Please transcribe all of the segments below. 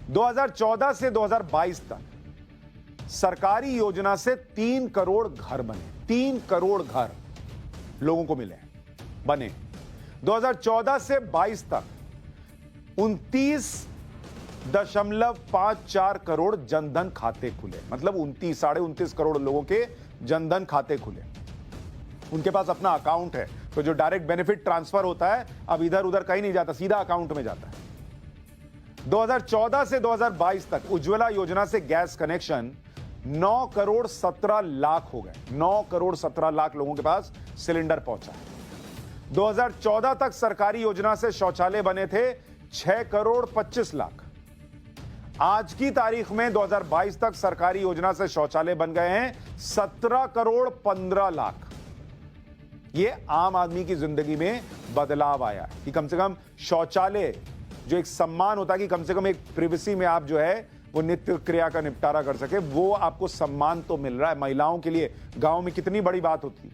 2014 से 2022 तक सरकारी योजना से 3 करोड़ घर बने। 3 करोड़ घर लोगों को मिले, बने। 2014 से 22 तक 29.54 करोड़ जनधन खाते खुले, मतलब 29 करोड़ लोगों के जनधन खाते खुले। उनके पास अपना अकाउंट है, तो जो डायरेक्ट बेनिफिट ट्रांसफर होता है अब इधर उधर कहीं नहीं जाता, सीधा अकाउंट में जाता है। 2014 से 2022 तक उज्ज्वला योजना से गैस कनेक्शन 9 करोड़ 17 लाख हो गए। 9 करोड़ 17 लाख लोगों के पास सिलेंडर पहुंचा है। 2014 तक सरकारी योजना से शौचालय बने थे 6 करोड़ 25 लाख। आज की तारीख में 2022 तक सरकारी योजना से शौचालय बन गए हैं 17 करोड़ 15 लाख। यह आम आदमी की जिंदगी में बदलाव आया है कि कम से कम शौचालय, जो एक सम्मान होता है कि कम से कम एक प्रिवेसी में आप जो है वो नित्य क्रिया का निपटारा कर सके, वो आपको सम्मान तो मिल रहा है। महिलाओं के लिए गांव में कितनी बड़ी बात होती थी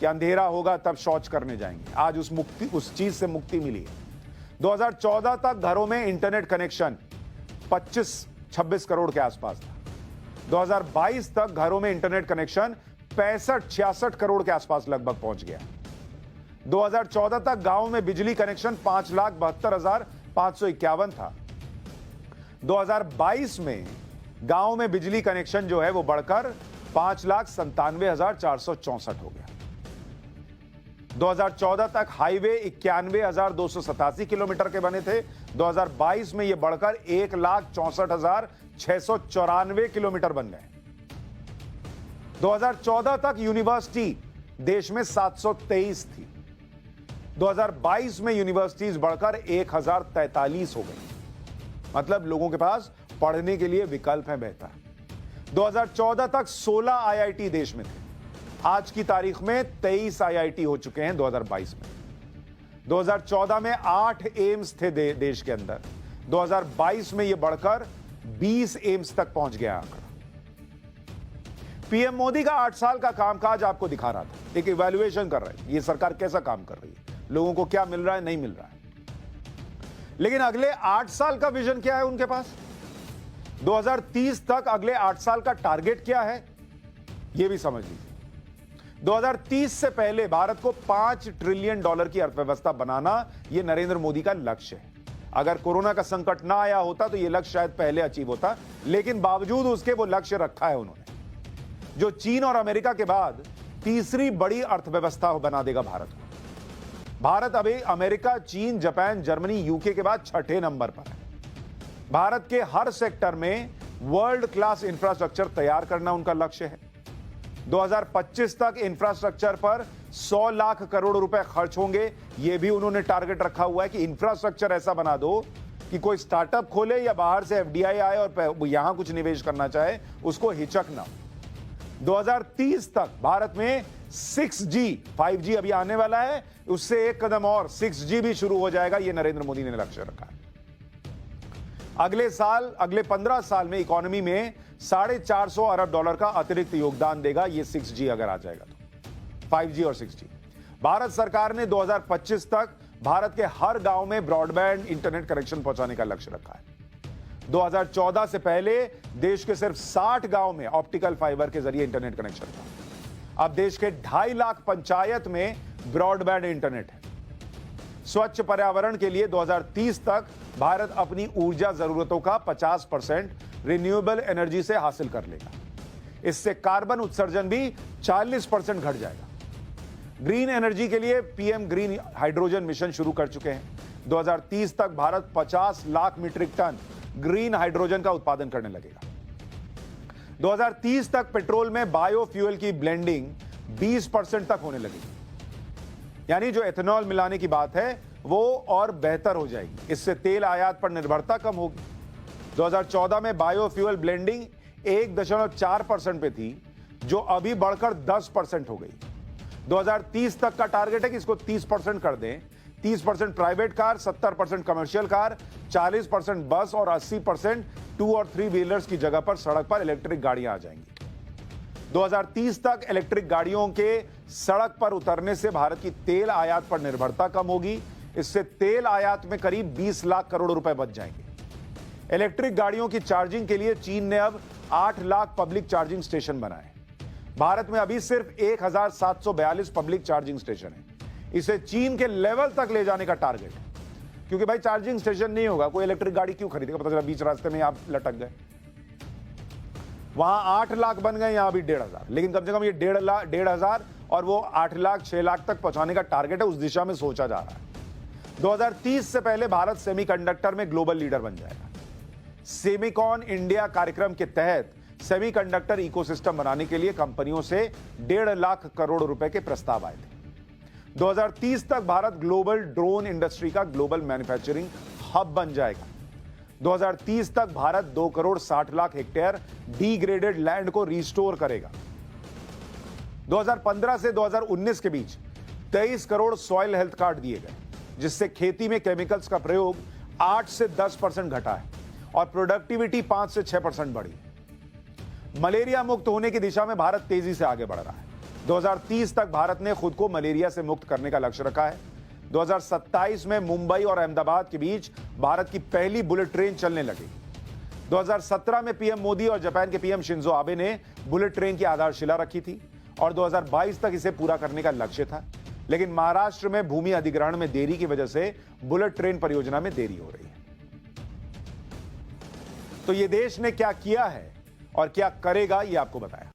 कि अंधेरा होगा तब शौच करने जाएंगे, आज उस चीज से मुक्ति मिली है। 2014 तक घरों में इंटरनेट कनेक्शन 25-26 करोड़ के आसपास था। 2022 तक घरों में इंटरनेट कनेक्शन 65-66 करोड़ के आसपास लगभग पहुंच गया। 2014 तक गांव में बिजली कनेक्शन 5,72,551 था। 2022 में गांव में बिजली कनेक्शन जो है वो बढ़कर 5,97,464 हो गया। 2014 तक हाईवे 91,287 किलोमीटर के बने थे। 2022 में ये बढ़कर 1,64,694 किलोमीटर बन गए। 2014 तक यूनिवर्सिटी देश में 723 थी। 2022 में यूनिवर्सिटीज बढ़कर 1,043 हो गई, मतलब लोगों के पास पढ़ने के लिए विकल्प है बेहतर। 2014 तक 16 आईआईटी देश में थे। आज की तारीख में 23 आईआईटी हो चुके हैं 2022 में। 2014 में 8 एम्स थे देश के अंदर। 2022 में यह बढ़कर 20 एम्स तक पहुंच गया आंकड़ा। पीएम मोदी का 8 साल का कामकाज आपको दिखा रहा था, एक इवैल्यूएशन कर रहे हैं ये सरकार कैसा काम कर रही है, लोगों को क्या मिल रहा है, नहीं मिल रहा है। लेकिन अगले 8 साल का विजन क्या है उनके पास, 2030 तक अगले 8 साल का टारगेट क्या है, यह भी समझ लीजिए। 2030 से पहले भारत को $5 ट्रिलियन की अर्थव्यवस्था बनाना, यह नरेंद्र मोदी का लक्ष्य है। अगर कोरोना का संकट ना आया होता तो यह लक्ष्य शायद पहले अचीव होता, लेकिन बावजूद उसके वो लक्ष्य रखा है उन्होंने, जो चीन और अमेरिका के बाद तीसरी बड़ी अर्थव्यवस्था बना देगा भारत को। भारत अभी अमेरिका, चीन, जापान, जर्मनी, यूके के बाद 6ठे नंबर पर है। भारत के हर सेक्टर में वर्ल्ड क्लास इंफ्रास्ट्रक्चर तैयार करना उनका लक्ष्य है। 2025 तक इंफ्रास्ट्रक्चर पर 100 लाख करोड़ रुपए खर्च होंगे, यह भी उन्होंने टारगेट रखा हुआ है कि इंफ्रास्ट्रक्चर ऐसा बना दो कि कोई स्टार्टअप खोले या बाहर से एफडीआई आए और यहां कुछ निवेश करना चाहे, उसको हिचक ना। 2030 तक भारत में 6G, 5G अभी आने वाला है, उससे एक कदम और 6G भी शुरू हो जाएगा, यह नरेंद्र मोदी ने लक्ष्य रखा है। अगले 15 साल में इकोनॉमी में $450 अरब का अतिरिक्त योगदान देगा ये 6G अगर आ जाएगा तो, 5G और 6G। भारत सरकार ने 2025 तक भारत के हर गांव में ब्रॉडबैंड इंटरनेट कनेक्शन पहुंचाने का लक्ष्य रखा है। 2014 से पहले देश के सिर्फ 60 गांव में ऑप्टिकल फाइबर के जरिए इंटरनेट कनेक्शन था। अब देश के 2.5 लाख पंचायत में ब्रॉडबैंड इंटरनेट है। स्वच्छ पर्यावरण के लिए 2030 तक भारत अपनी ऊर्जा जरूरतों का 50% रिन्यूएबल एनर्जी से हासिल कर लेगा। इससे कार्बन उत्सर्जन भी 40% घट जाएगा। ग्रीन एनर्जी के लिए पीएम ग्रीन हाइड्रोजन मिशन शुरू कर चुके हैं। 2030 तक Bharat 50 lakh metric ton green hydrogen का उत्पादन करने लगेगा। 2030 तक पेट्रोल में बायोफ्यूल की ब्लेंडिंग 20% तक होने लगेगी, यानी जो एथेनॉल मिलाने की बात है वो और बेहतर हो जाएगी। इससे तेल आयात पर निर्भरता कम होगी। 2014 में बायोफ्यूल ब्लेंडिंग 1.4% पे थी, जो अभी बढ़कर 10% हो गई। 2030 तक का टारगेट है कि इसको 30% कर दें। 30% प्राइवेट कार, 70% कमर्शियल कार, 40% बस और 80% 2 और 3 व्हीलर्स की जगह पर सड़क पर इलेक्ट्रिक गाड़ियां आ जाएंगी। 2030 तक इलेक्ट्रिक गाड़ियों के सड़क पर उतरने से भारत की तेल आयात पर निर्भरता कम होगी। इससे तेल आयात में करीब 20 लाख करोड़ रुपए बच जाएंगे। इलेक्ट्रिक गाड़ियों की चार्जिंग के लिए चीन ने अब 8 लाख पब्लिक चार्जिंग स्टेशन बनाए। भारत में अभी सिर्फ 1742 पब्लिक चार्जिंग स्टेशन है। इसे चीन के लेवल तक ले जाने का टारगेट है, क्योंकि भाई चार्जिंग स्टेशन नहीं होगा, कोई इलेक्ट्रिक गाड़ी क्यों खरीदेगा? पता चला बीच रास्ते में आप लटक गए। वहां 8 लाख बन गए, यहां भी 1,500, लेकिन कम से कम ये 1,500 और वो 8 लाख 6 लाख तक पहुंचाने का टारगेट है, उस दिशा में सोचा जा रहा है। 2030 से पहले भारत सेमीकंडक्टर में ग्लोबल लीडर बन जाएगा। सेमिकॉन इंडिया कार्यक्रम के तहत सेमीकंडक्टर इकोसिस्टम बनाने के लिए कंपनियों से 1.5 लाख करोड़ रुपए के प्रस्ताव आए थे। 2030 तक भारत ग्लोबल ड्रोन इंडस्ट्री का ग्लोबल मैन्युफैक्चरिंग हब बन जाएगा। 2030 तक Bharat 2 crore 60 lakh hectare degraded land को रिस्टोर करेगा। 2015 से 2019 के बीच 23 करोड़ सॉइल हेल्थ कार्ड दिए गए, जिससे खेती में केमिकल्स का प्रयोग 8 से 10% घटा है और प्रोडक्टिविटी 5 से 6% बढ़ी। मलेरिया मुक्त होने की दिशा में भारत तेजी से आगे बढ़ रहा है। 2030 तक भारत ने खुद को मलेरिया से मुक्त करने का लक्ष्य रखा है। 2027 में मुंबई और अहमदाबाद के बीच भारत की पहली बुलेट ट्रेन चलने लगेगी। 2017 में पीएम मोदी और जापान के पीएम शिंजो आबे ने बुलेट ट्रेन की आधारशिला रखी थी और 2022 तक इसे पूरा करने का लक्ष्य था, लेकिन महाराष्ट्र में भूमि अधिग्रहण में देरी की वजह से बुलेट ट्रेन परियोजना में देरी हो रही है। तो ये देश ने क्या किया है और क्या करेगा, ये आपको बताया।